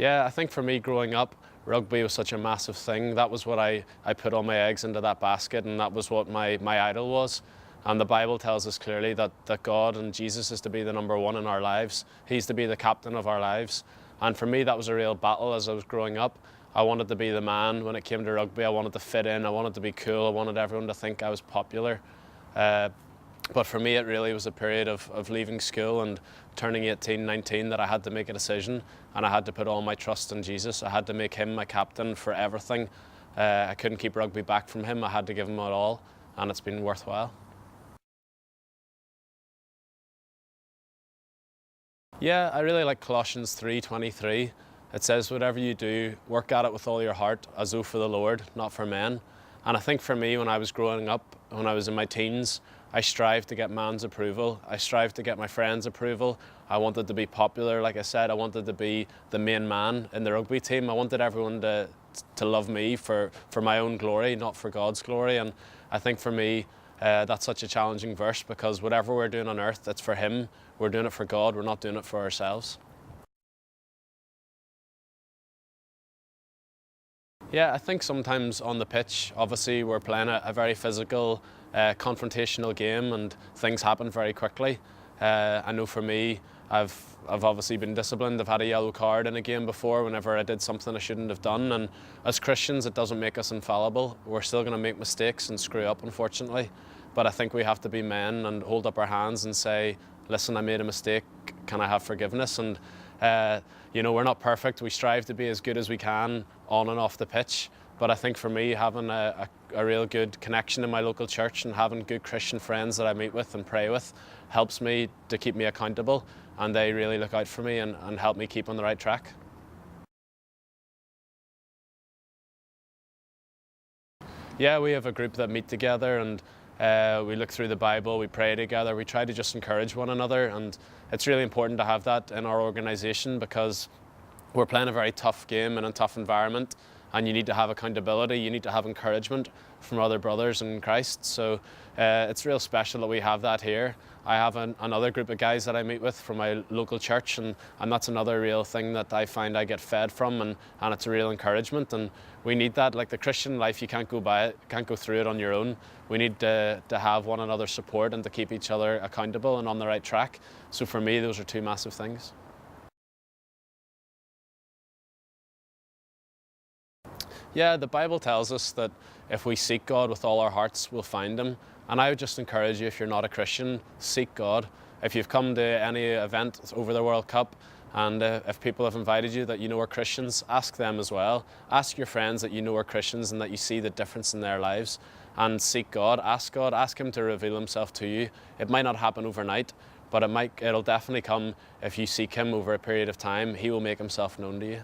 Yeah, I think for me growing up, rugby was such a massive thing. That was what I put all my eggs into that basket, and that was what my idol was. And the Bible tells us clearly that God and Jesus is to be the number one in our lives. He's to be the captain of our lives. And for me, that was a real battle as I was growing up. I wanted to be the man when it came to rugby. I wanted to fit in. I wanted to be cool. I wanted everyone to think I was popular. But for me, it really was a period of leaving school and turning 18, 19 that I had to make a decision, and I had to put all my trust in Jesus. I had to make him my captain for everything. I couldn't keep rugby back from him. I had to give him it all, and it's been worthwhile. Yeah, I really like Colossians 3:23. It says, whatever you do, work at it with all your heart, as though for the Lord, not for men. And I think for me, when I was growing up, when I was in my teens, I strived to get man's approval. I strived to get my friends' approval. I wanted to be popular, like I said. I wanted to be the main man in the rugby team. I wanted everyone to love me for my own glory, not for God's glory. And I think for me, that's such a challenging verse, because whatever we're doing on earth, it's for him. We're doing it for God. We're not doing it for ourselves. Yeah, I think sometimes on the pitch, obviously we're playing a very physical, confrontational game, and things happen very quickly. I know for me, I've obviously been disciplined. I've had a yellow card in a game before whenever I did something I shouldn't have done. And as Christians, it doesn't make us infallible. We're still going to make mistakes and screw up, unfortunately. But I think we have to be men and hold up our hands and say, listen, I made a mistake. Can I have forgiveness? And we're not perfect. We strive to be as good as we can on and off the pitch. But I think for me, having a real good connection in my local church and having good Christian friends that I meet with and pray with helps me to keep me accountable. And they really look out for me and help me keep on the right track. Yeah, we have a group that meet together, and we look through the Bible, we pray together, we try to just encourage one another. And it's really important to have that in our organisation, because we're playing a very tough game in a tough environment, and you need to have accountability, you need to have encouragement from other brothers in Christ. So it's real special that we have that here. I have another group of guys that I meet with from my local church, and that's another real thing that I find I get fed from, and it's a real encouragement. And we need that. Like the Christian life, you can't go by it, can't go through it on your own. We need to have one another's support and to keep each other accountable and on the right track. So for me, those are two massive things. Yeah, the Bible tells us that if we seek God with all our hearts, we'll find him. And I would just encourage you, if you're not a Christian, seek God. If you've come to any event over the World Cup, and if people have invited you that you know are Christians, ask them as well. Ask your friends that you know are Christians and that you see the difference in their lives. And seek God, ask him to reveal himself to you. It might not happen overnight, but it'll definitely come if you seek him over a period of time. He will make himself known to you.